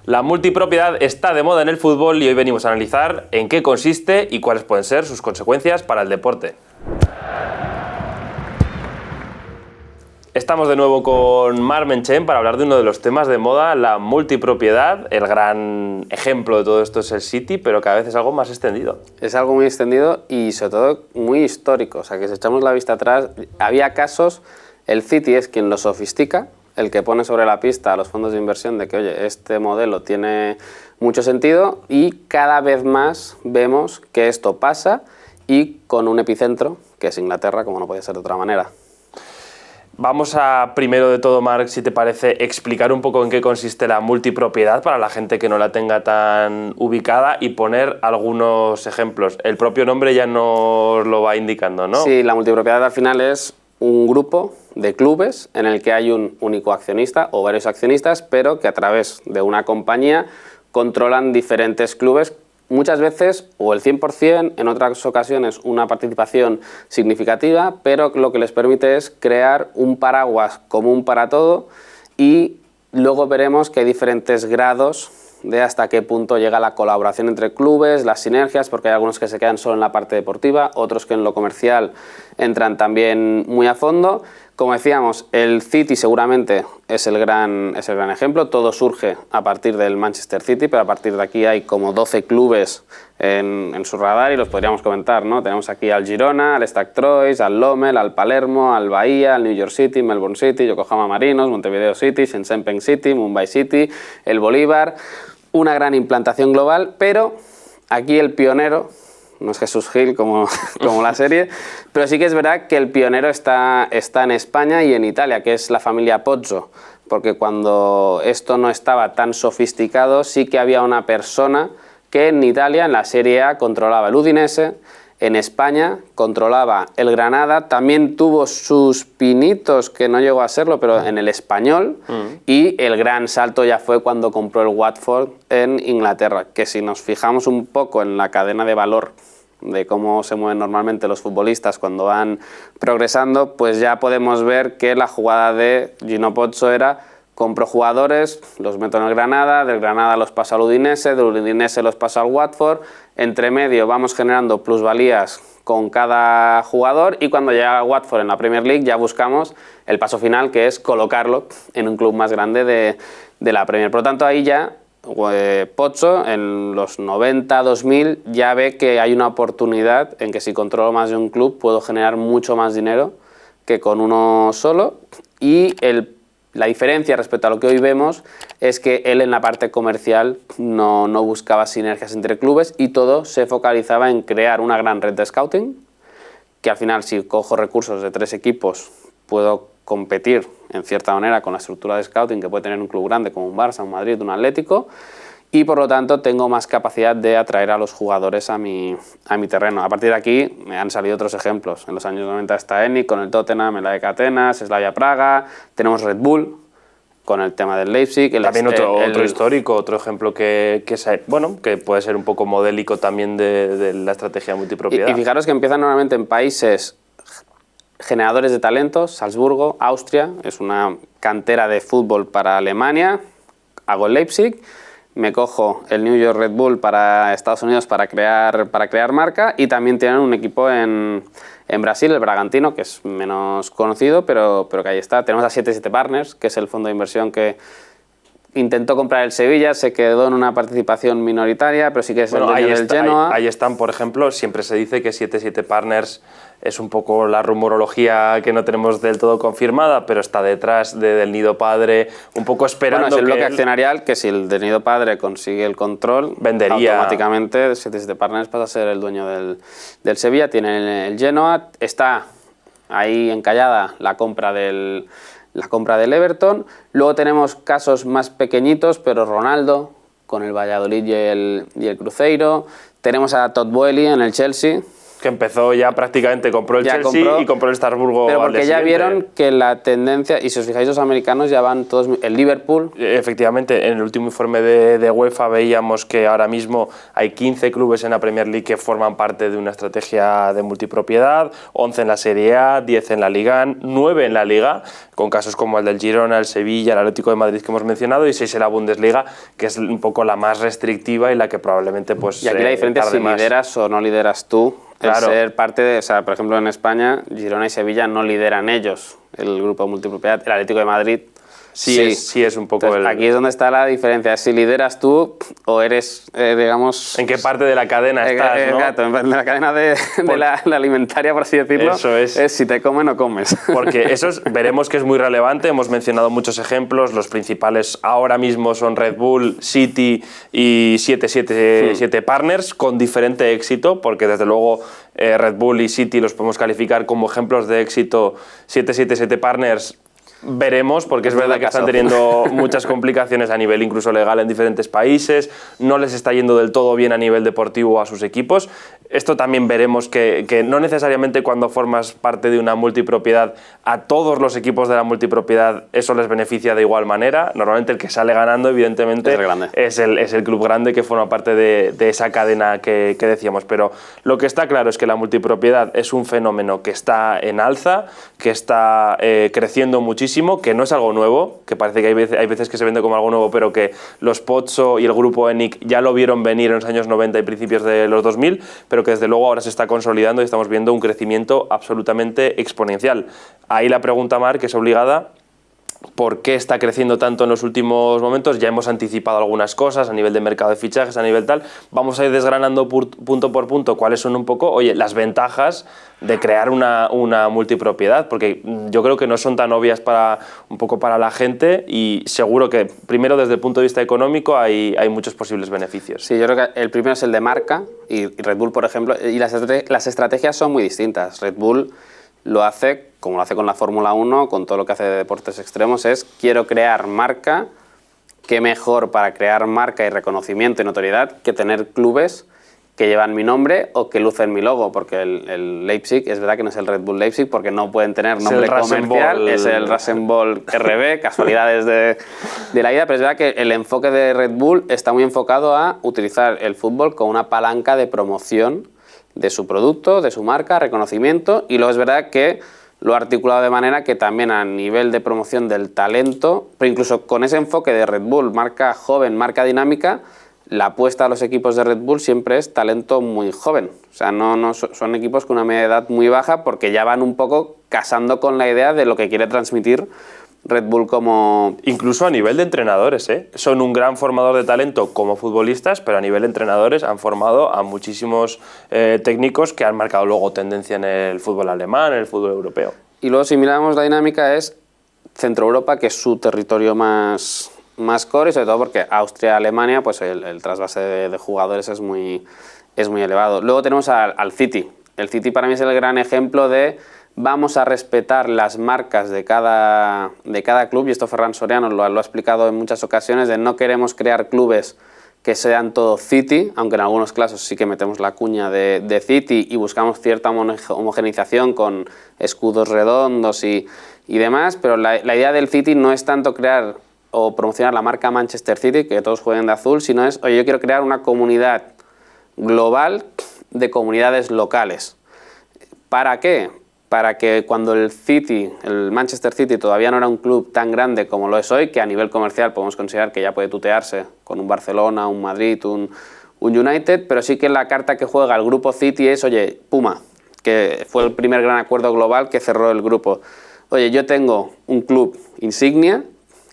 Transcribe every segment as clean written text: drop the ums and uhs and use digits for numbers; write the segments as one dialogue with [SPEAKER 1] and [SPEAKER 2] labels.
[SPEAKER 1] La multipropiedad está de moda en el fútbol y hoy venimos a analizar en qué consiste y cuáles pueden ser sus consecuencias para el deporte. Estamos de nuevo con Marc Menchen para hablar de uno de los temas de moda, la multipropiedad. El gran ejemplo de todo esto es el City, pero cada vez es algo más extendido.
[SPEAKER 2] Es algo muy extendido y sobre todo muy histórico. O sea, que si echamos la vista atrás, había casos, el City es quien lo sofistica, el que pone sobre la pista a los fondos de inversión de que, oye, este modelo tiene mucho sentido, y cada vez más vemos que esto pasa y con un epicentro, que es Inglaterra, como no puede ser de otra manera.
[SPEAKER 1] Vamos a, primero de todo, Marc, si te parece, explicar un poco en qué consiste la multipropiedad para la gente que no la tenga tan ubicada y poner algunos ejemplos. El propio nombre ya nos lo va indicando, ¿no?
[SPEAKER 2] Sí, la multipropiedad al final es un grupo de clubes en el que hay un único accionista o varios accionistas, pero que a través de una compañía controlan diferentes clubes, muchas veces o el 100%, en otras ocasiones una participación significativa, pero lo que les permite es crear un paraguas común para todo, y luego veremos que hay diferentes grados de hasta qué punto llega la colaboración entre clubes, las sinergias, porque hay algunos que se quedan solo en la parte deportiva, otros que en lo comercial entran también muy a fondo. Como decíamos, el City seguramente es el gran ejemplo. Todo surge a partir del Manchester City, pero a partir de aquí hay como 12 clubes en su radar y los podríamos comentar, ¿no? Tenemos aquí al Girona, al Stade Troyes, al Lommel, al Palermo, al Bahía, al New York City, Melbourne City, Yokohama Marinos, Montevideo City, Shenzhen City, Mumbai City, el Bolívar. Una gran implantación global, pero aquí el pionero no es Jesús Gil como la serie, pero sí que es verdad que el pionero está en España y en Italia, que es la familia Pozzo, porque cuando esto no estaba tan sofisticado, sí que había una persona que en Italia, en la Serie A, controlaba el Udinese, en España controlaba el Granada, también tuvo sus pinitos, que no llegó a serlo, pero en el Español, y el gran salto ya fue cuando compró el Watford en Inglaterra, que si nos fijamos un poco en la cadena de valor de cómo se mueven normalmente los futbolistas cuando van progresando, pues ya podemos ver que la jugada de Gino Pozzo era: compro jugadores, los meto en el Granada, del Granada los paso al Udinese, del Udinese los paso al Watford, entre medio vamos generando plusvalías con cada jugador, y cuando llega al Watford en la Premier League ya buscamos el paso final, que es colocarlo en un club más grande de la Premier. Por lo tanto, ahí ya Pozzo, en los 90-2000, ya ve que hay una oportunidad en que si controlo más de un club puedo generar mucho más dinero que con uno solo, y la diferencia respecto a lo que hoy vemos es que él en la parte comercial no buscaba sinergias entre clubes y todo se focalizaba en crear una gran red de scouting, que al final, si cojo recursos de 3 equipos, puedo competir en cierta manera con la estructura de scouting que puede tener un club grande como un Barça, un Madrid, un Atlético, y por lo tanto tengo más capacidad de atraer a los jugadores a mi terreno. A partir de aquí me han salido otros ejemplos. En los años 90 está ENIC con el Tottenham, el AEK Atenas, Slavia Praga, tenemos Red Bull con el tema del Leipzig.
[SPEAKER 1] También otro histórico, otro ejemplo que puede ser un poco modélico también de la estrategia de multipropiedad.
[SPEAKER 2] Y fijaros que empiezan normalmente en países generadores de talentos. Salzburgo, Austria, es una cantera de fútbol para Alemania. Hago el Leipzig, me cojo el New York Red Bull para Estados Unidos para crear marca, y también tienen un equipo en Brasil, el Bragantino, que es menos conocido, pero que ahí está. Tenemos a 77 Partners, que es el fondo de inversión que intentó comprar el Sevilla, se quedó en una participación minoritaria, pero sí que es el dueño del Genoa.
[SPEAKER 1] Ahí están, por ejemplo, siempre se dice que 77 Partners es un poco la rumorología que no tenemos del todo confirmada, pero está detrás del Nido Padre, un poco esperando.
[SPEAKER 2] Bueno, es el bloque accionarial que, si el del Nido Padre consigue el control,
[SPEAKER 1] vendería.
[SPEAKER 2] Automáticamente 77 Partners pasa a ser el dueño del Sevilla. Tiene el Genoa, está ahí encallada la compra del Everton. Luego tenemos casos más pequeñitos, pero Ronaldo con el Valladolid y el Cruzeiro. Tenemos a Todd Boehly en el Chelsea,
[SPEAKER 1] Que empezó ya prácticamente, compró el Chelsea y compró el Estrasburgo.
[SPEAKER 2] Pero porque ya vieron que la tendencia, y si os fijáis los americanos ya van todos, el Liverpool...
[SPEAKER 1] Efectivamente, en el último informe de UEFA veíamos que ahora mismo hay 15 clubes en la Premier League que forman parte de una estrategia de multipropiedad, 11 en la Serie A, 10 en la Liga, 9 en la Liga, con casos como el del Girona, el Sevilla, el Atlético de Madrid que hemos mencionado, y 6 en la Bundesliga, que es un poco la más restrictiva y la que probablemente pues...
[SPEAKER 2] Y aquí la diferencia es si lideras o no lideras tú.
[SPEAKER 1] Claro.
[SPEAKER 2] El ser parte de, o sea, por ejemplo en España, Girona y Sevilla no lideran ellos el grupo de multipropiedad, el Atlético de Madrid
[SPEAKER 1] sí es un poco.
[SPEAKER 2] Entonces, aquí es donde está la diferencia, si lideras tú o eres, digamos...
[SPEAKER 1] ¿En qué parte de la cadena estás, no?
[SPEAKER 2] Exacto, en la cadena de la alimentaria, por así decirlo,
[SPEAKER 1] eso es
[SPEAKER 2] si te comen o comes.
[SPEAKER 1] Porque veremos que es muy relevante, hemos mencionado muchos ejemplos, los principales ahora mismo son Red Bull, City y 777 Partners, con diferente éxito, porque desde luego Red Bull y City los podemos calificar como ejemplos de éxito. 777 Partners veremos, porque es verdad que están teniendo muchas complicaciones a nivel incluso legal en diferentes países, no les está yendo del todo bien a nivel deportivo a sus equipos. Esto también veremos que no necesariamente cuando formas parte de una multipropiedad a todos los equipos de la multipropiedad eso les beneficia de igual manera. Normalmente el que sale ganando evidentemente es el club grande que forma parte de esa cadena que decíamos, pero lo que está claro es que la multipropiedad es un fenómeno que está en alza, que está creciendo muchísimo, que no es algo nuevo, que parece que hay veces que se vende como algo nuevo, pero que los Pozzo y el grupo ENIC ya lo vieron venir en los años 90 y principios de los 2000, pero que desde luego ahora se está consolidando y estamos viendo un crecimiento absolutamente exponencial. Ahí la pregunta, Marc, es obligada. ¿Por qué está creciendo tanto en los últimos momentos? Ya hemos anticipado algunas cosas a nivel de mercado de fichajes, a nivel tal. Vamos a ir desgranando punto por punto cuáles son un poco, oye, las ventajas de crear una multipropiedad, porque yo creo que no son tan obvias un poco para la gente, y seguro que primero desde el punto de vista económico hay muchos posibles beneficios.
[SPEAKER 2] Sí, yo creo que el primero es el de marca, y Red Bull, por ejemplo, y las estrategias son muy distintas. Red Bull lo hace, como lo hace con la Fórmula 1, con todo lo que hace de deportes extremos, es quiero crear marca, qué mejor para crear marca y reconocimiento y notoriedad que tener clubes que llevan mi nombre o que lucen mi logo, porque el Leipzig, es verdad que no es el Red Bull Leipzig porque no pueden tener nombre comercial, es el Rasenball RB, casualidades de la vida, pero es verdad que el enfoque de Red Bull está muy enfocado a utilizar el fútbol como una palanca de promoción de su producto, de su marca, reconocimiento, y luego es verdad que lo ha articulado de manera que también a nivel de promoción del talento, pero incluso con ese enfoque de Red Bull, marca joven, marca dinámica, la apuesta a los equipos de Red Bull siempre es talento muy joven. O sea, no son equipos con una media de edad muy baja porque ya van un poco casando con la idea de lo que quiere transmitir Red Bull como...
[SPEAKER 1] Incluso a nivel de entrenadores, ¿eh? Son un gran formador de talento como futbolistas, pero a nivel de entrenadores han formado a muchísimos técnicos que han marcado luego tendencia en el fútbol alemán, en el fútbol europeo.
[SPEAKER 2] Y luego si miramos la dinámica es Centro Europa, que es su territorio más core, y sobre todo porque Austria, Alemania, pues el trasvase de jugadores es muy elevado. Luego tenemos al City. El City para mí es el gran ejemplo de vamos a respetar las marcas de cada club, y esto Ferran Soriano lo ha explicado en muchas ocasiones, de no queremos crear clubes que sean todo City, aunque en algunos casos sí que metemos la cuña de City y buscamos cierta homogeneización con escudos redondos y demás, pero la idea del City no es tanto crear o promocionar la marca Manchester City, que todos jueguen de azul, sino es, oye, yo quiero crear una comunidad global de comunidades locales. ¿Para qué? Para que cuando el Manchester City todavía no era un club tan grande como lo es hoy, que a nivel comercial podemos considerar que ya puede tutearse con un Barcelona, un Madrid, un United, pero sí que la carta que juega el grupo City es, oye, Puma, que fue el primer gran acuerdo global que cerró el grupo. Oye, yo tengo un club insignia,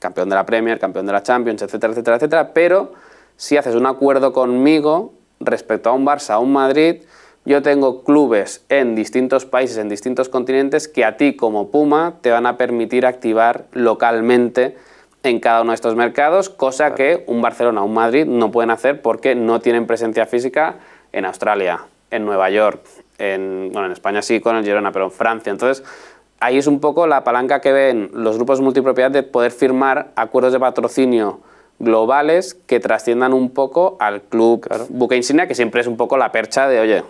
[SPEAKER 2] campeón de la Premier, campeón de la Champions, etcétera, etcétera, etcétera, pero si haces un acuerdo conmigo respecto a un Barça, a un Madrid, yo tengo clubes en distintos países, en distintos continentes, que a ti como Puma te van a permitir activar localmente en cada uno de estos mercados, cosa que un Barcelona o un Madrid no pueden hacer porque no tienen presencia física en Australia, en Nueva York, en España sí con el Girona, pero en Francia. Entonces, ahí es un poco la palanca que ven los grupos multipropiedad de poder firmar acuerdos de patrocinio globales que trasciendan un poco al club buque insignia, que siempre es un poco la percha de, oye,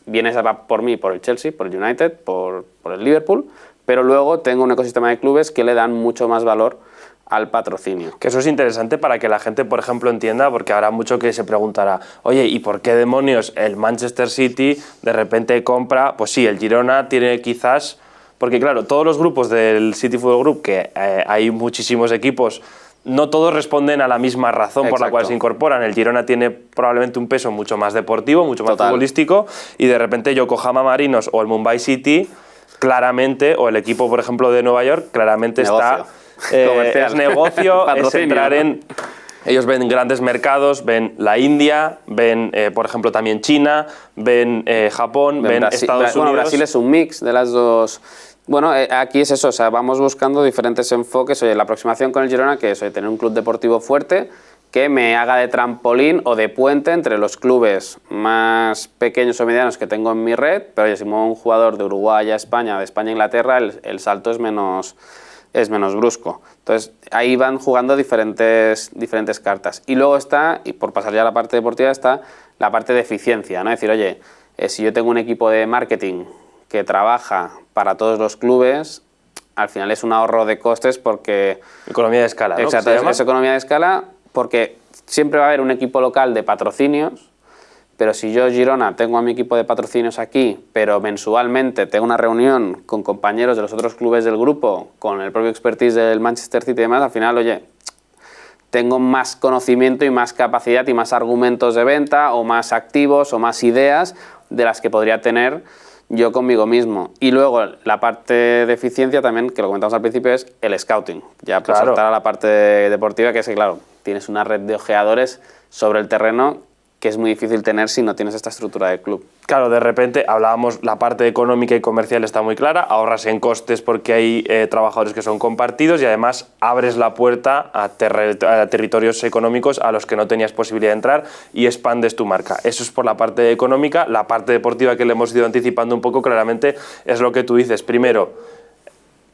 [SPEAKER 2] vienes por mí, por el Chelsea, por el United, por el Liverpool, pero luego tengo un ecosistema de clubes que le dan mucho más valor al patrocinio.
[SPEAKER 1] Que eso es interesante para que la gente, por ejemplo, entienda, porque habrá mucho que se preguntará, oye, ¿y por qué demonios el Manchester City de repente compra? Pues sí, el Girona tiene quizás... Porque claro, todos los grupos del City Football Group, que hay muchísimos equipos, no todos responden a la misma razón por la cual se incorporan. El Girona tiene probablemente un peso mucho más deportivo, mucho más futbolístico, y de repente Yokohama Marinos o el Mumbai City, claramente, o el equipo, por ejemplo, de Nueva York, claramente
[SPEAKER 2] negocio.
[SPEAKER 1] Es negocio, es entrar en... Ellos ven grandes mercados, ven la India, ven, por ejemplo, también China, ven Japón, ven Estados Unidos.
[SPEAKER 2] Bueno, Brasil es un mix de las dos. Bueno, aquí es eso, o sea, vamos buscando diferentes enfoques. Oye, la aproximación con el Girona, que es tener un club deportivo fuerte que me haga de trampolín o de puente entre los clubes más pequeños o medianos que tengo en mi red, pero oye, si muevo un jugador de Uruguay a España, de España a Inglaterra, el salto es menos brusco. Entonces, ahí van jugando diferentes cartas. Y luego está, y por pasar ya a la parte deportiva, está la parte de eficiencia, ¿no? Es decir, oye, si yo tengo un equipo de marketing que trabaja para todos los clubes, al final es un ahorro de costes porque...
[SPEAKER 1] Economía de escala, ¿no?
[SPEAKER 2] Exacto, es economía de escala porque siempre va a haber un equipo local de patrocinios, pero si yo, Girona, tengo a mi equipo de patrocinios aquí, pero mensualmente tengo una reunión con compañeros de los otros clubes del grupo, con el propio expertise del Manchester City y demás, al final, oye, tengo más conocimiento y más capacidad y más argumentos de venta o más activos o más ideas de las que podría tener yo conmigo mismo. Y luego la parte de eficiencia también, que lo comentamos al principio, es el scouting. Ya por saltar a la parte deportiva, que es que, claro, tienes una red de ojeadores sobre el terreno que es muy difícil tener si no tienes esta estructura de club.
[SPEAKER 1] Claro, de repente hablábamos, la parte económica y comercial está muy clara, ahorras en costes porque hay trabajadores que son compartidos y además abres la puerta a territorios económicos a los que no tenías posibilidad de entrar y expandes tu marca. Eso es por la parte económica. La parte deportiva que le hemos ido anticipando un poco claramente es lo que tú dices. Primero,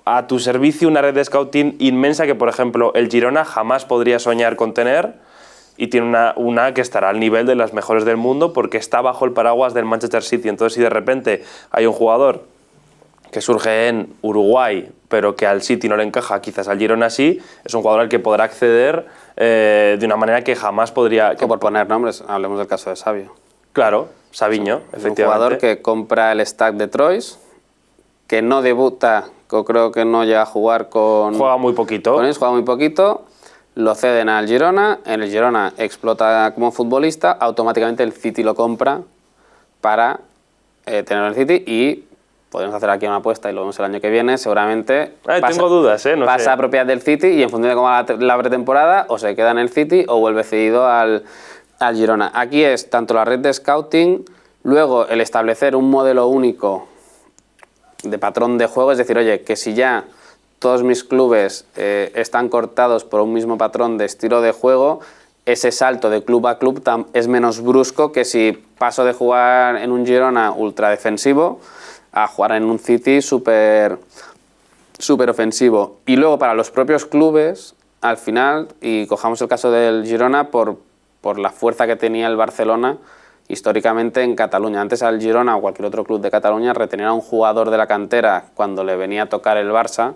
[SPEAKER 1] a tu servicio una red de scouting inmensa que, por ejemplo, el Girona jamás podría soñar con tener. Y tiene una que estará al nivel de las mejores del mundo porque está bajo el paraguas del Manchester City. Entonces, si de repente hay un jugador que surge en Uruguay, pero que al City no le encaja, quizás al Girona sí, es un jugador al que podrá acceder de una manera que jamás podría...
[SPEAKER 2] Que por poner nombres, hablemos del caso de Savio.
[SPEAKER 1] Claro, Savinho, efectivamente.
[SPEAKER 2] Un jugador que compra el stack de Troyes, que no debuta, que creo que no llega a jugar con...
[SPEAKER 1] Juega muy poquito.
[SPEAKER 2] Con ellos, juega muy poquito. Lo ceden al Girona, en el Girona explota como futbolista, automáticamente el City lo compra para tenerlo en el City y podemos hacer aquí una apuesta y lo vemos el año que viene, seguramente
[SPEAKER 1] tengo dudas, no
[SPEAKER 2] pasa
[SPEAKER 1] sé.
[SPEAKER 2] a propiedad del City y en función de cómo va la pretemporada o se queda en el City o vuelve cedido al Girona. Aquí es tanto la red de scouting, luego el establecer un modelo único de patrón de juego, es decir, oye, que si ya todos mis clubes están cortados por un mismo patrón de estilo de juego, ese salto de club a club es menos brusco que si paso de jugar en un Girona ultra defensivo a jugar en un City súper ofensivo. Y luego para los propios clubes, al final, y cojamos el caso del Girona por la fuerza que tenía el Barcelona históricamente en Cataluña. Antes al Girona o cualquier otro club de Cataluña retener a un jugador de la cantera cuando le venía a tocar el Barça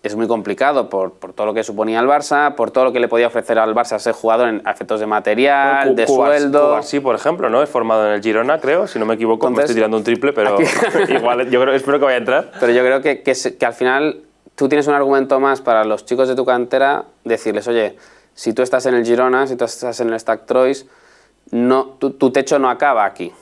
[SPEAKER 2] es muy complicado por todo lo que suponía el Barça, por todo lo que le podía ofrecer al Barça ese jugador en efectos de material, de sueldo.
[SPEAKER 1] Sí, por ejemplo, ¿no? Es formado en el Girona, creo, si no me equivoco. Entonces, me estoy tirando un triple, pero igual espero que vaya a entrar.
[SPEAKER 2] Pero yo creo que al final tú tienes un argumento más para los chicos de tu cantera, decirles, oye, si tú estás en el Girona, si tú estás en el Stack Troyes, tu techo no acaba aquí.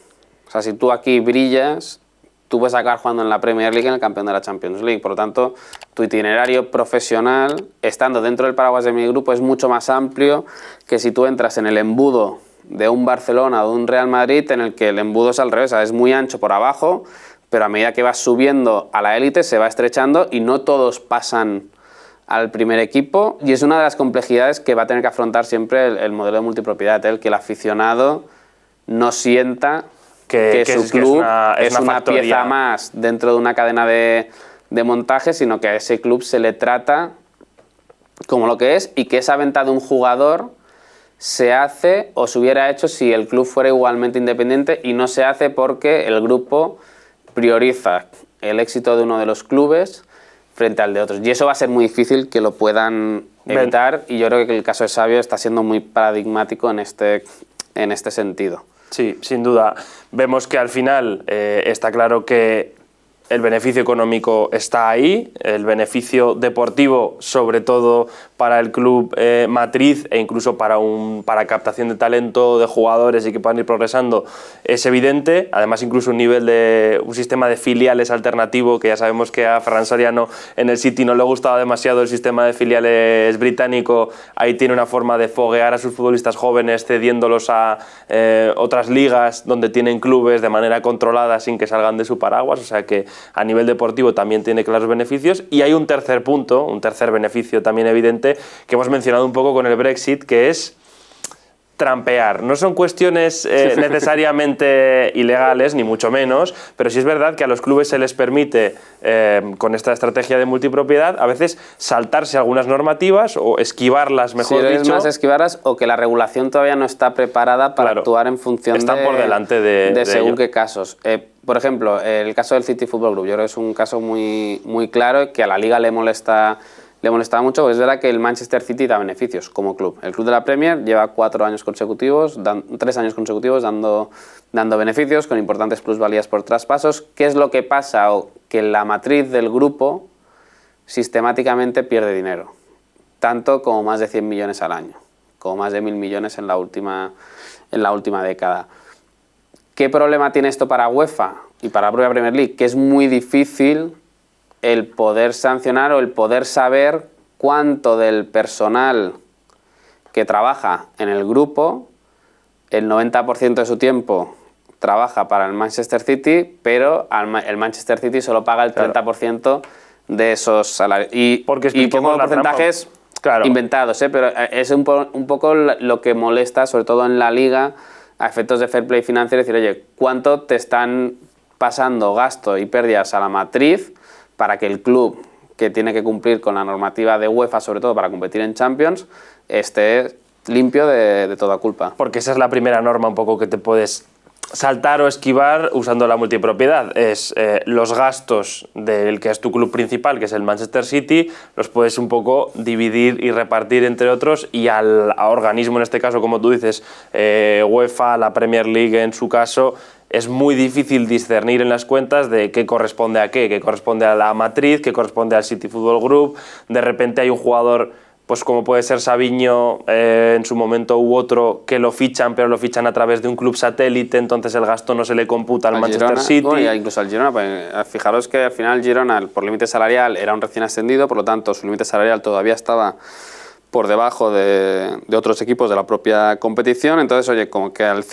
[SPEAKER 2] O sea, si tú aquí brillas, tú puedes acabar jugando en la Premier League, en el campeón de la Champions League. Por lo tanto, tu itinerario profesional, estando dentro del paraguas de mi grupo, es mucho más amplio que si tú entras en el embudo de un Barcelona o de un Real Madrid, en el que el embudo es al revés, es muy ancho por abajo, pero a medida que vas subiendo a la élite se va estrechando y no todos pasan al primer equipo. Y es una de las complejidades que va a tener que afrontar siempre el modelo de multipropiedad, el que el aficionado no sienta que su club es una pieza más dentro de una cadena de montaje, sino que a ese club se le trata como lo que es y que esa venta de un jugador se hace o se hubiera hecho si el club fuera igualmente independiente, y no se hace porque el grupo prioriza el éxito de uno de los clubes frente al de otros. Y eso va a ser muy difícil que lo puedan evitar, y yo creo que el caso de Xavi está siendo muy paradigmático en este sentido.
[SPEAKER 1] Sí, sin duda. Vemos que al final está claro que el beneficio económico está ahí, el beneficio deportivo, sobre todo para el club matriz e incluso para captación de talento de jugadores y que puedan ir progresando, es evidente. Además, incluso un sistema de filiales alternativo, que ya sabemos que a Ferran Soriano en el City no le gustaba demasiado el sistema de filiales británico. Ahí tiene una forma de foguear a sus futbolistas jóvenes, cediéndolos a otras ligas donde tienen clubes de manera controlada sin que salgan de su paraguas. O sea que a nivel deportivo también tiene claros beneficios. Y hay un tercer punto, un tercer beneficio también evidente, que hemos mencionado un poco con el Brexit, que es trampear. No son cuestiones necesariamente ilegales, ni mucho menos, pero sí es verdad que a los clubes se les permite, con esta estrategia de multipropiedad, a veces saltarse algunas normativas o esquivarlas, mejor dicho.
[SPEAKER 2] Es más esquivarlas, o que la regulación todavía no está preparada para actuar en función
[SPEAKER 1] Están por delante de
[SPEAKER 2] según
[SPEAKER 1] ello.
[SPEAKER 2] qué casos. Por ejemplo, el caso del City Football Group, yo creo que es un caso muy, muy claro, que a la Liga le molestaba mucho, porque es verdad que el Manchester City da beneficios como club. El club de la Premier lleva 3 años consecutivos dando beneficios con importantes plusvalías por traspasos. ¿Qué es lo que pasa? Que la matriz del grupo sistemáticamente pierde dinero, tanto como más de 100 millones al año, como más de 1.000 millones en la última década. ¿Qué problema tiene esto para UEFA y para la propia Premier League? Que es muy difícil el poder sancionar o el poder saber cuánto del personal que trabaja en el grupo, el 90% de su tiempo trabaja para el Manchester City, pero el Manchester City solo paga el 30% de esos salarios. Y pongo porcentajes inventados, pero es un poco lo que molesta, sobre todo en la Liga, a efectos de fair play financiero, decir, oye, ¿cuánto te están pasando gasto y pérdidas a la matriz para que el club, que tiene que cumplir con la normativa de UEFA, sobre todo para competir en Champions, esté limpio de toda culpa?
[SPEAKER 1] Porque esa es la primera norma un poco que te puedes saltar o esquivar usando la multipropiedad. Es los gastos del que es tu club principal, que es el Manchester City, los puedes un poco dividir y repartir entre otros, y al organismo, en este caso, como tú dices, UEFA, la Premier League en su caso, es muy difícil discernir en las cuentas de qué corresponde a qué corresponde a la matriz, qué corresponde al City Football Group. De repente hay un jugador, pues como puede ser Savinho en su momento, u otro, que lo fichan, pero lo fichan a través de un club satélite, entonces el gasto no se le computa al Manchester
[SPEAKER 2] Girona,
[SPEAKER 1] City.
[SPEAKER 2] Bueno, incluso al Girona, pues, fijaros que al final Girona, por límite salarial, era un recién ascendido, por lo tanto su límite salarial todavía estaba por debajo de otros equipos de la propia competición. Entonces, oye, como que al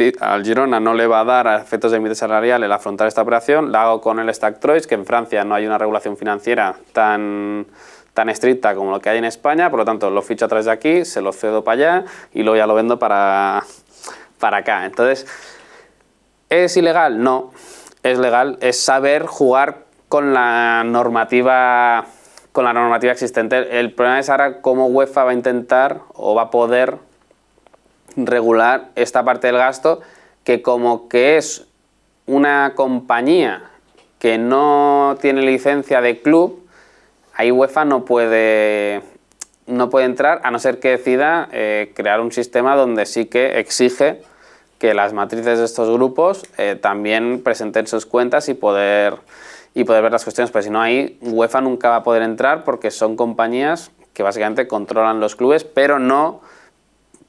[SPEAKER 2] Girona no le va a dar a efectos de límite salarial el afrontar esta operación, la hago con el Stade Troyes, que en Francia no hay una regulación financiera tan estricta como lo que hay en España, por lo tanto lo ficho a través de aquí, se lo cedo para allá y luego ya lo vendo para acá. Entonces, ¿es ilegal? No, es legal, es saber jugar con la normativa existente. El problema es ahora cómo UEFA va a intentar o va a poder regular esta parte del gasto, que como que es una compañía que no tiene licencia de club, ahí UEFA no puede entrar, a no ser que decida crear un sistema donde sí que exige que las matrices de estos grupos también presenten sus cuentas y poder ver las cuestiones. Pero si no, ahí UEFA nunca va a poder entrar, porque son compañías que básicamente controlan los clubes, pero no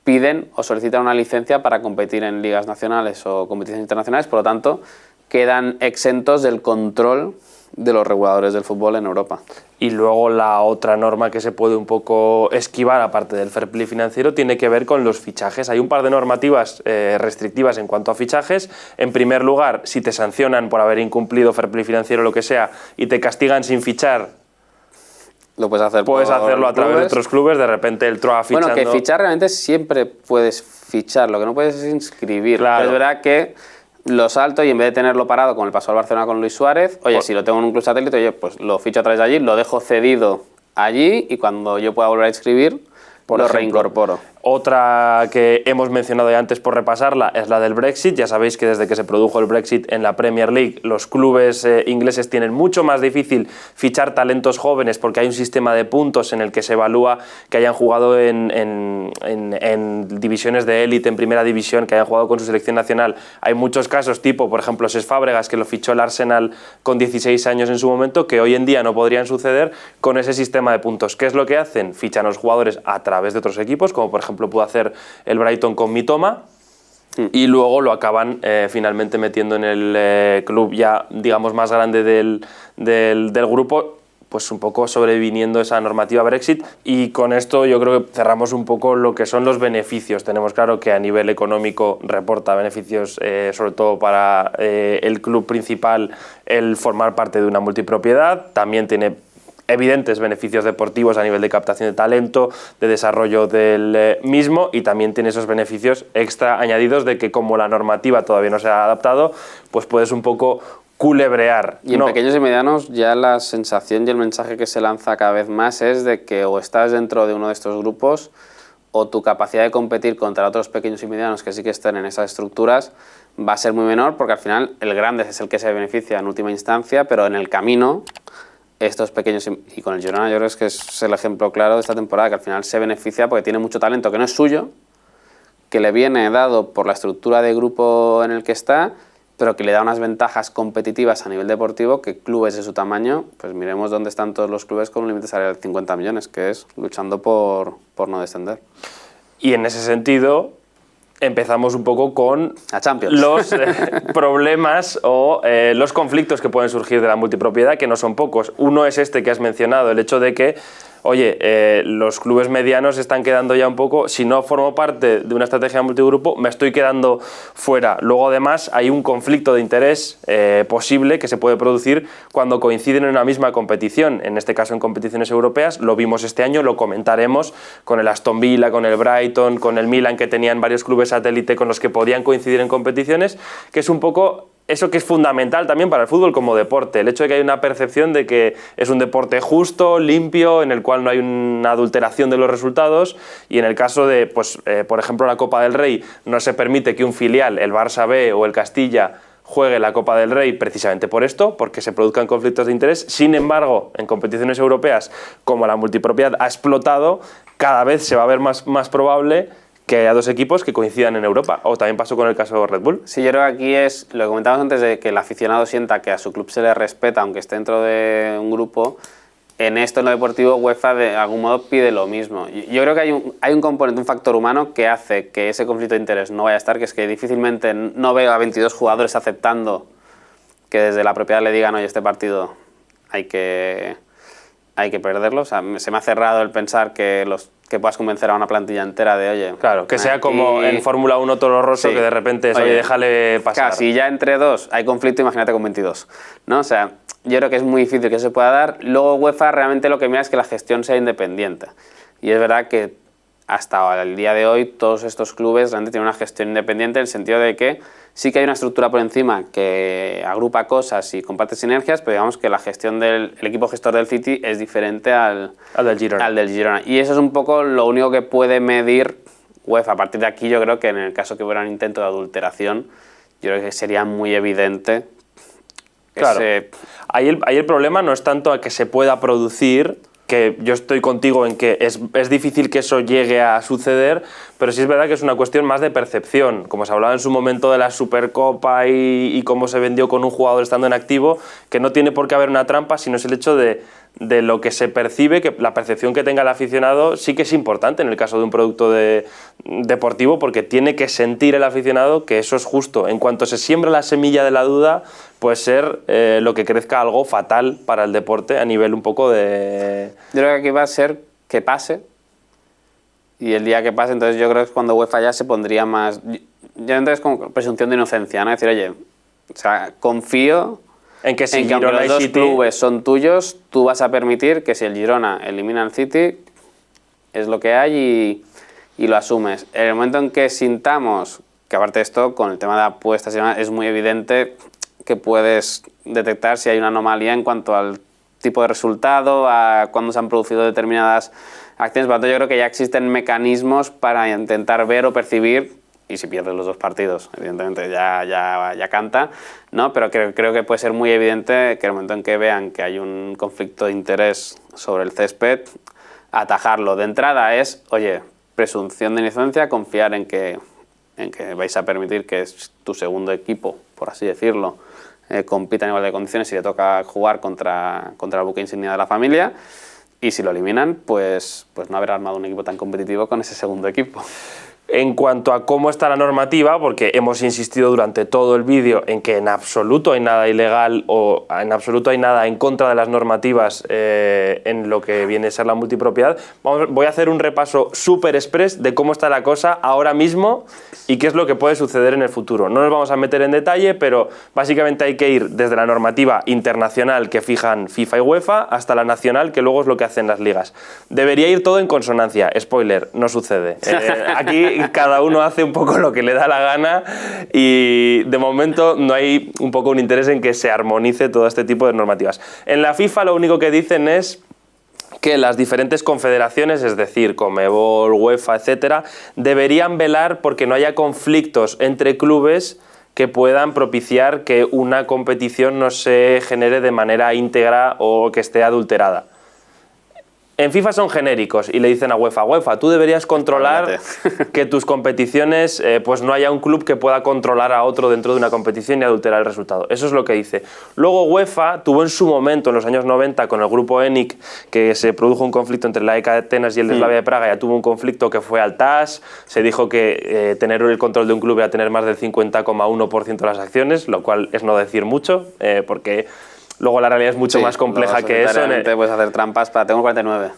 [SPEAKER 2] piden o solicitan una licencia para competir en ligas nacionales o competiciones internacionales, por lo tanto quedan exentos del control de los reguladores del fútbol en Europa.
[SPEAKER 1] Y luego la otra norma que se puede un poco esquivar, aparte del fair play financiero, tiene que ver con los fichajes. Hay un par de normativas restrictivas en cuanto a fichajes. En primer lugar, si te sancionan por haber incumplido fair play financiero o lo que sea, y te castigan sin fichar,
[SPEAKER 2] lo puedes hacer.
[SPEAKER 1] Puedes hacerlo a través de otros clubes. De repente el TROA fichando...
[SPEAKER 2] Bueno, que fichar realmente siempre puedes fichar, lo que no puedes es inscribir.
[SPEAKER 1] Claro.
[SPEAKER 2] Es verdad que lo salto y en vez de tenerlo parado, como le pasó al Barcelona con Luis Suárez, oye, si lo tengo en un club satélite, oye, pues lo ficho a través de allí, lo dejo cedido allí y cuando yo pueda volver a inscribir, lo reincorporo.
[SPEAKER 1] Otra que hemos mencionado ya antes por repasarla es la del Brexit. Ya sabéis que desde que se produjo el Brexit en la Premier League, los clubes ingleses tienen mucho más difícil fichar talentos jóvenes porque hay un sistema de puntos en el que se evalúa que hayan jugado en divisiones de élite, en primera división, que hayan jugado con su selección nacional. Hay muchos casos, tipo, por ejemplo, Cesc Fábregas, que lo fichó el Arsenal con 16 años en su momento, que hoy en día no podrían suceder con ese sistema de puntos. ¿Qué es lo que hacen? Fichan a los jugadores a través de otros equipos, como por ejemplo pudo hacer el Brighton con Mitoma, y luego lo acaban finalmente metiendo en el club ya, digamos, más grande del grupo, pues un poco sobreviniendo esa normativa Brexit. Y con esto yo creo que cerramos un poco lo que son los beneficios. Tenemos claro que a nivel económico reporta beneficios, sobre todo para el club principal, el formar parte de una multipropiedad. También tiene evidentes beneficios deportivos a nivel de captación de talento, de desarrollo del mismo, y también tiene esos beneficios extra añadidos de que, como la normativa todavía no se ha adaptado, pues puedes un poco culebrear.
[SPEAKER 2] Y en pequeños y medianos ya la sensación y el mensaje que se lanza cada vez más es de que o estás dentro de uno de estos grupos o tu capacidad de competir contra otros pequeños y medianos que sí que están en esas estructuras va a ser muy menor, porque al final el grande es el que se beneficia en última instancia, pero en el camino estos pequeños, y con el Girona yo creo que es el ejemplo claro de esta temporada, que al final se beneficia porque tiene mucho talento que no es suyo, que le viene dado por la estructura de grupo en el que está, pero que le da unas ventajas competitivas a nivel deportivo que clubes de su tamaño, pues miremos dónde están todos los clubes con un límite salarial de 50 millones, que es luchando por no descender.
[SPEAKER 1] Y en ese sentido empezamos un poco con
[SPEAKER 2] la Champions.
[SPEAKER 1] Los problemas o los conflictos que pueden surgir de la multipropiedad, que no son pocos. Uno es este que has mencionado, el hecho de que, oye, los clubes medianos están quedando ya un poco, si no formo parte de una estrategia de multigrupo, me estoy quedando fuera. Luego, además, hay un conflicto de interés posible que se puede producir cuando coinciden en una misma competición, en este caso en competiciones europeas. Lo vimos este año, lo comentaremos, con el Aston Villa, con el Brighton, con el Milan, que tenían varios clubes satélite con los que podían coincidir en competiciones, que es un poco eso que es fundamental también para el fútbol como deporte, el hecho de que hay una percepción de que es un deporte justo, limpio, en el cual no hay una adulteración de los resultados, y en el caso de, pues, por ejemplo, la Copa del Rey, no se permite que un filial, el Barça B o el Castilla, juegue la Copa del Rey precisamente por esto, porque se produzcan conflictos de interés. Sin embargo, en competiciones europeas, como la multipropiedad ha explotado, cada vez se va a ver más probable que haya dos equipos que coincidan en Europa, o también pasó con el caso de Red Bull.
[SPEAKER 2] Sí, yo creo que aquí es lo que comentábamos antes, de que el aficionado sienta que a su club se le respeta aunque esté dentro de un grupo. En esto, en lo deportivo, UEFA de algún modo pide lo mismo. Yo creo que hay un componente, un factor humano que hace que ese conflicto de interés no vaya a estar, que es que difícilmente no veo a 22 jugadores aceptando que desde la propiedad le digan, oye, este partido hay que perderlo. O sea, se me ha cerrado el pensar que puedas convencer a una plantilla entera de, oye...
[SPEAKER 1] Claro, que sea como en Fórmula 1 Toro Rosso, sí, que de repente es, oye, déjale pasar.
[SPEAKER 2] Claro, si ya entre dos hay conflicto, imagínate con 22, ¿no? O sea, yo creo que es muy difícil que se pueda dar. Luego UEFA realmente lo que mira es que la gestión sea independiente. Y es verdad que hasta el día de hoy todos estos clubes realmente tienen una gestión independiente, en el sentido de que sí que hay una estructura por encima que agrupa cosas y comparte sinergias, pero digamos que la gestión del equipo gestor del City es diferente al del Girona. Y eso es un poco lo único que puede medir UEFA. A partir de aquí yo creo que en el caso que hubiera un intento de adulteración, yo creo que sería muy evidente.
[SPEAKER 1] Claro, ahí el problema no es tanto a que se pueda producir, que yo estoy contigo en que es difícil que eso llegue a suceder, pero sí es verdad que es una cuestión más de percepción. Como se hablaba en su momento de la Supercopa y cómo se vendió con un jugador estando en activo, que no tiene por qué haber una trampa, sino es el hecho de lo que se percibe, que la percepción que tenga el aficionado sí que es importante en el caso de un producto deportivo, porque tiene que sentir el aficionado que eso es justo. En cuanto se siembra la semilla de la duda, puede ser lo que crezca algo fatal para el deporte a nivel un poco de...
[SPEAKER 2] Yo creo que aquí va a ser que pase, y el día que pase, entonces yo creo que es cuando UEFA ya se pondría más... Yo entonces con presunción de inocencia, ¿no? Decir, oye, o sea, confío
[SPEAKER 1] en que si
[SPEAKER 2] aunque los dos clubes son tuyos, tú vas a permitir que si el Girona elimina al City, es lo que hay y lo asumes. En el momento en que sintamos, que aparte de esto, con el tema de apuestas y demás, es muy evidente que puedes detectar si hay una anomalía en cuanto al tipo de resultado, a cuándo se han producido determinadas acciones. Por lo tanto, yo creo que ya existen mecanismos para intentar ver o percibir, y si pierdes los 2 partidos, evidentemente ya canta, ¿no? Pero creo que puede ser muy evidente que el momento en que vean que hay un conflicto de interés sobre el césped, atajarlo. De entrada es, oye, presunción de inocencia, confiar en que vais a permitir que tu segundo equipo, por así decirlo, compita en igualdad de condiciones y le toca jugar contra el buque insignia de la familia, y si lo eliminan, pues no haber armado un equipo tan competitivo con ese segundo equipo.
[SPEAKER 1] En cuanto a cómo está la normativa, porque hemos insistido durante todo el vídeo en que en absoluto hay nada ilegal o en absoluto hay nada en contra de las normativas en lo que viene a ser la multipropiedad, voy a hacer un repaso súper express de cómo está la cosa ahora mismo y qué es lo que puede suceder en el futuro. No nos vamos a meter en detalle, pero básicamente hay que ir desde la normativa internacional que fijan FIFA y UEFA hasta la nacional, que luego es lo que hacen las ligas. Debería ir todo en consonancia. Spoiler, no sucede. Aquí cada uno hace un poco lo que le da la gana y de momento no hay un poco un interés en que se armonice todo este tipo de normativas. En la FIFA lo único que dicen es que las diferentes confederaciones, es decir, Conmebol, UEFA, etcétera, deberían velar porque no haya conflictos entre clubes que puedan propiciar que una competición no se genere de manera íntegra o que esté adulterada. En FIFA son genéricos y le dicen a UEFA, tú deberías controlar que tus competiciones, pues no haya un club que pueda controlar a otro dentro de una competición y adulterar el resultado. Eso es lo que dice. Luego UEFA tuvo en su momento, en los años 90, con el grupo ENIC, que se produjo un conflicto entre la EK de Atenas y el de Slavia de Praga, ya tuvo un conflicto que fue al TAS, se dijo que tener el control de un club era tener más del 50,1% de las acciones, lo cual es no decir mucho, porque luego la realidad es mucho más compleja que eso.
[SPEAKER 2] Puedes hacer trampas tengo 49.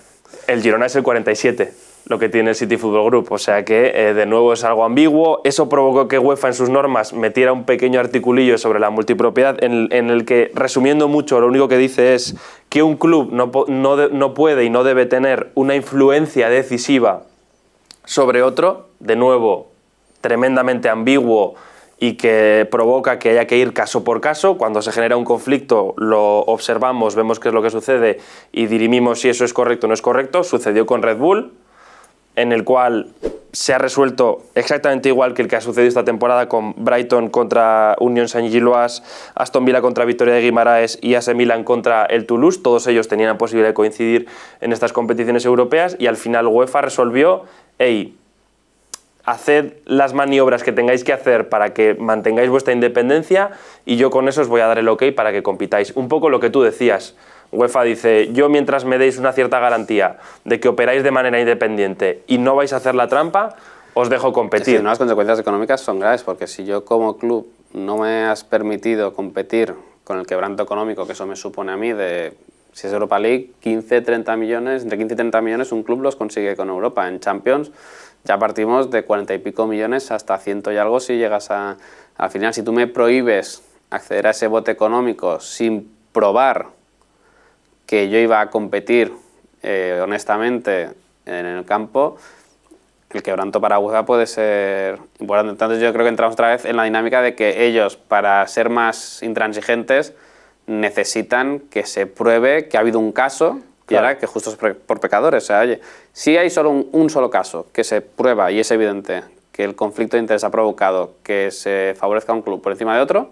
[SPEAKER 1] El Girona es el 47, lo que tiene el City Football Group. O sea que, de nuevo, es algo ambiguo. Eso provocó que UEFA en sus normas metiera un pequeño articulillo sobre la multipropiedad en el que, resumiendo mucho, lo único que dice es que un club no puede y no debe tener una influencia decisiva sobre otro. De nuevo, tremendamente ambiguo y que provoca que haya que ir caso por caso. Cuando se genera un conflicto lo observamos, vemos qué es lo que sucede y dirimimos si eso es correcto o no es correcto. Sucedió con Red Bull, en el cual se ha resuelto exactamente igual que el que ha sucedido esta temporada con Brighton contra Unión Saint-Gilloise, Aston Villa contra Victoria de Guimaraes y AC Milan contra el Toulouse. Todos ellos tenían la posibilidad de coincidir en estas competiciones europeas y al final UEFA resolvió, haced las maniobras que tengáis que hacer para que mantengáis vuestra independencia y yo con eso os voy a dar el ok para que compitáis. Un poco lo que tú decías. UEFA dice, yo mientras me deis una cierta garantía de que operáis de manera independiente y no vais a hacer la trampa, os dejo competir.
[SPEAKER 2] Sí, las consecuencias económicas son graves, porque si yo como club no me has permitido competir con el quebranto económico que eso me supone a mí de, si es Europa League, 15-30 millones, entre 15 y 30 millones un club los consigue con Europa. En Champions ya partimos de 40 y pico millones hasta 100 y algo si llegas al final. Si tú me prohíbes acceder a ese bote económico sin probar que yo iba a competir honestamente en el campo, el quebranto para UEFA puede ser importante. Entonces yo creo que entramos otra vez en la dinámica de que ellos, para ser más intransigentes, necesitan que se pruebe que ha habido un caso. Y ahora que justo es por pecadores. O sea, oye, si hay solo un solo caso que se prueba y es evidente que el conflicto de interés ha provocado que se favorezca a un club por encima de otro,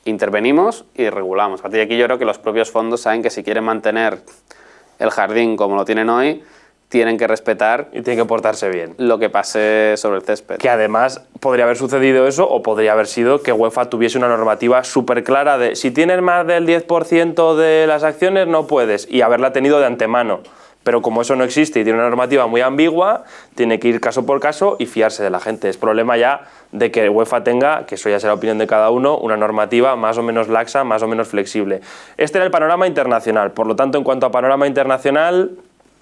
[SPEAKER 2] intervenimos y regulamos. A partir de aquí yo creo que los propios fondos saben que si quieren mantener el jardín como lo tienen hoy, tienen que respetar
[SPEAKER 1] y tienen que portarse bien
[SPEAKER 2] lo que pase sobre el césped.
[SPEAKER 1] Que además podría haber sucedido eso o podría haber sido que UEFA tuviese una normativa súper clara de si tienes más del 10% de las acciones no puedes y haberla tenido de antemano. Pero como eso no existe y tiene una normativa muy ambigua, tiene que ir caso por caso y fiarse de la gente. Es problema ya de que UEFA tenga, que eso ya será opinión de cada uno, una normativa más o menos laxa, más o menos flexible. Este era el panorama internacional. Por lo tanto, en cuanto a panorama internacional,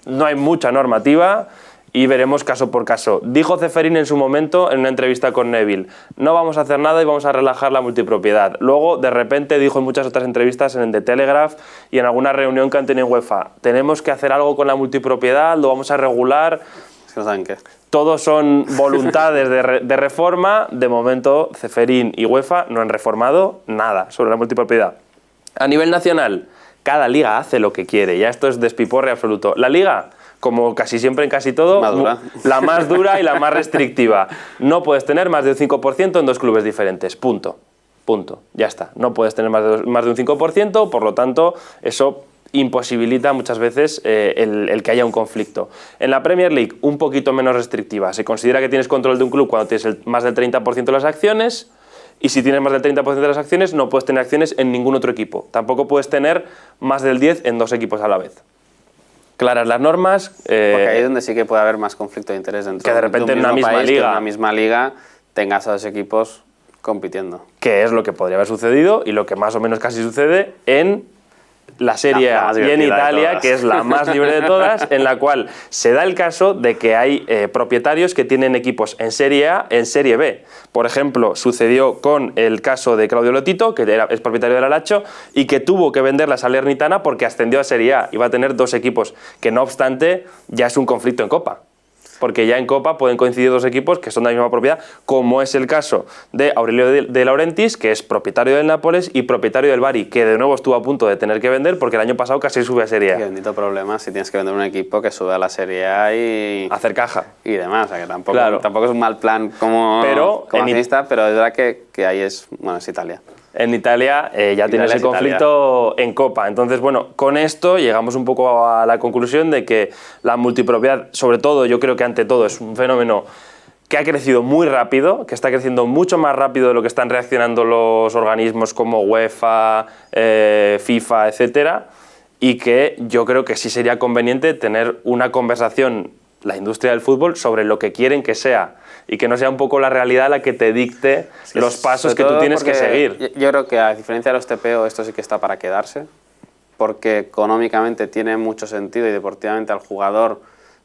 [SPEAKER 1] no hay mucha normativa y veremos caso por caso. Dijo Ceferín en su momento, en una entrevista con Neville, no vamos a hacer nada y vamos a relajar la multipropiedad. Luego, de repente, dijo en muchas otras entrevistas, en The Telegraph y en alguna reunión que han tenido en UEFA, tenemos que hacer algo con la multipropiedad, lo vamos a regular.
[SPEAKER 2] Es que no saben qué.
[SPEAKER 1] Todos son voluntades de reforma. De momento, Ceferín y UEFA no han reformado nada sobre la multipropiedad. A nivel nacional, cada liga hace lo que quiere, ya esto es despiporre absoluto. La liga como casi siempre en casi todo,
[SPEAKER 2] la
[SPEAKER 1] más dura y la más restrictiva. No puedes tener más de un 5% en 2 clubes diferentes, punto. Ya está. No puedes tener más de un 5%, por lo tanto, eso imposibilita muchas veces el que haya un conflicto. En la Premier League, un poquito menos restrictiva. Se considera que tienes control de un club cuando tienes más del 30% de las acciones, y si tienes más del 30% de las acciones, no puedes tener acciones en ningún otro equipo. Tampoco puedes tener más del 10% en 2 equipos a la vez. Claras las normas.
[SPEAKER 2] Porque ahí es donde sí que puede haber más conflicto de interés dentro
[SPEAKER 1] que de repente
[SPEAKER 2] de
[SPEAKER 1] en una misma
[SPEAKER 2] país,
[SPEAKER 1] liga.
[SPEAKER 2] que en una misma liga tengas a 2 equipos compitiendo.
[SPEAKER 1] Que es lo que podría haber sucedido y lo que más o menos casi sucede en la Serie A y en Italia, que es la más libre de todas, en la cual se da el caso de que hay propietarios que tienen equipos en Serie A, en Serie B. Por ejemplo, sucedió con el caso de Claudio Lotito, que es propietario del Alacho, y que tuvo que vender la Salernitana porque ascendió a Serie A. Iba a tener 2 equipos, que no obstante ya es un conflicto en Copa. Porque ya en Copa pueden coincidir 2 equipos que son de la misma propiedad, como es el caso de Aurelio De Laurentiis, que es propietario del Nápoles y propietario del Bari, que de nuevo estuvo a punto de tener que vender porque el año pasado casi sube a Serie A.
[SPEAKER 2] Qué bendito problema si tienes que vender un equipo que sube a la Serie A y...
[SPEAKER 1] hacer caja.
[SPEAKER 2] Y demás, o sea que tampoco es un mal plan como accionista, pero es verdad que ahí es Italia.
[SPEAKER 1] En Italia ya tiene ese conflicto en Copa. Entonces, bueno, con esto llegamos un poco a la conclusión de que la multipropiedad, sobre todo, yo creo que ante todo es un fenómeno que ha crecido muy rápido, que está creciendo mucho más rápido de lo que están reaccionando los organismos como UEFA, FIFA, etcétera, y que yo creo que sí sería conveniente tener una conversación, la industria del fútbol, sobre lo que quieren que sea, y que no sea un poco la realidad la que te dicte los pasos que tú tienes que seguir.
[SPEAKER 2] Yo creo que a diferencia de los TPO, esto sí que está para quedarse, porque económicamente tiene mucho sentido y deportivamente al jugador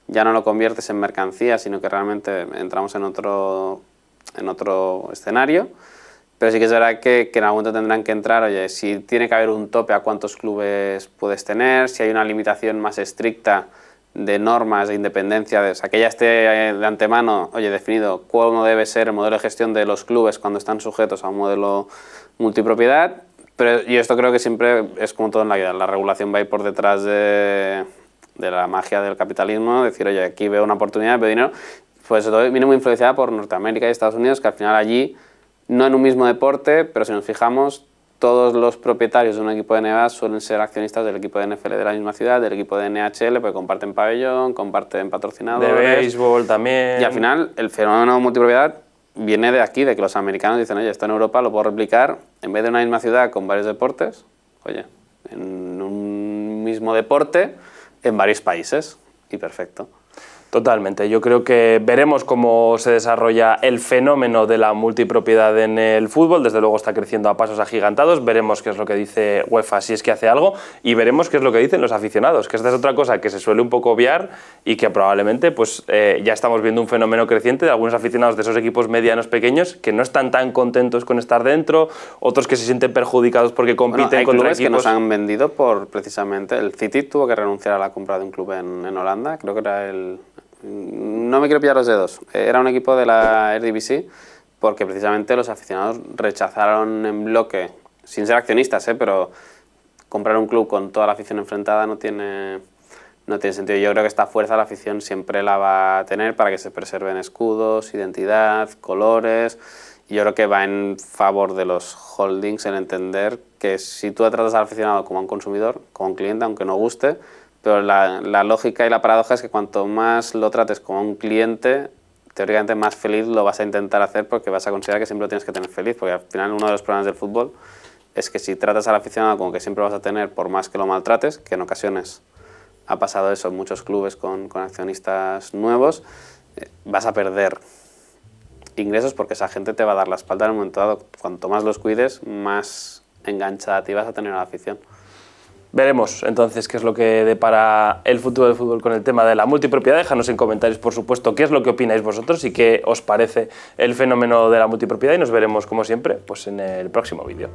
[SPEAKER 2] ya no lo conviertes en mercancía, sino que realmente entramos en otro escenario. Pero sí que es verdad que en algún momento tendrán que entrar, oye, si tiene que haber un tope a cuántos clubes puedes tener, si hay una limitación más estricta de normas de independencia, o sea, que ya esté de antemano, oye, definido cómo debe ser el modelo de gestión de los clubes cuando están sujetos a un modelo multipropiedad. Pero yo esto creo que siempre es como todo en la vida, la regulación va a ir por detrás de la magia del capitalismo, decir, oye, aquí veo una oportunidad, veo dinero. Pues todo viene muy influenciada por Norteamérica y Estados Unidos, que al final allí, no en un mismo deporte, pero si nos fijamos, todos los propietarios de un equipo de NBA suelen ser accionistas del equipo de NFL de la misma ciudad, del equipo de NHL, porque comparten pabellón, comparten patrocinadores.
[SPEAKER 1] De béisbol también.
[SPEAKER 2] Y al final, el fenómeno de multipropiedad viene de aquí, de que los americanos dicen, oye, esto en Europa lo puedo replicar, en vez de una misma ciudad con varios deportes, oye, en un mismo deporte, en varios países, y perfecto.
[SPEAKER 1] Totalmente. Yo creo que veremos cómo se desarrolla el fenómeno de la multipropiedad en el fútbol. Desde luego está creciendo a pasos agigantados. Veremos qué es lo que dice UEFA si es que hace algo y veremos qué es lo que dicen los aficionados, que esta es otra cosa que se suele un poco obviar y que probablemente pues, ya estamos viendo un fenómeno creciente de algunos aficionados de esos equipos medianos pequeños que no están tan contentos con estar dentro, otros que se sienten perjudicados porque compiten con
[SPEAKER 2] clubes
[SPEAKER 1] equipos
[SPEAKER 2] que nos han vendido por precisamente el City tuvo que renunciar a la compra de un club en Holanda, creo que era el... No me quiero pillar los dedos, era un equipo de la Eredivisie porque precisamente los aficionados rechazaron en bloque, sin ser accionistas, pero comprar un club con toda la afición enfrentada no tiene sentido. Yo creo que esta fuerza la afición siempre la va a tener para que se preserven escudos, identidad, colores. Y yo creo que va en favor de los holdings en entender que si tú tratas al aficionado como a un consumidor, como a un cliente, aunque no guste, pero la lógica y la paradoja es que cuanto más lo trates como un cliente, teóricamente más feliz lo vas a intentar hacer porque vas a considerar que siempre lo tienes que tener feliz, porque al final uno de los problemas del fútbol es que si tratas al aficionado como que siempre vas a tener, por más que lo maltrates, que en ocasiones ha pasado eso en muchos clubes con accionistas nuevos, vas a perder ingresos porque esa gente te va a dar la espalda en un momento dado. Cuanto más los cuides, más enganchada a ti vas a tener a la afición.
[SPEAKER 1] Veremos entonces qué es lo que depara el futuro del fútbol con el tema de la multipropiedad. Déjanos en comentarios, por supuesto, qué es lo que opináis vosotros y qué os parece el fenómeno de la multipropiedad y nos veremos, como siempre, pues en el próximo vídeo.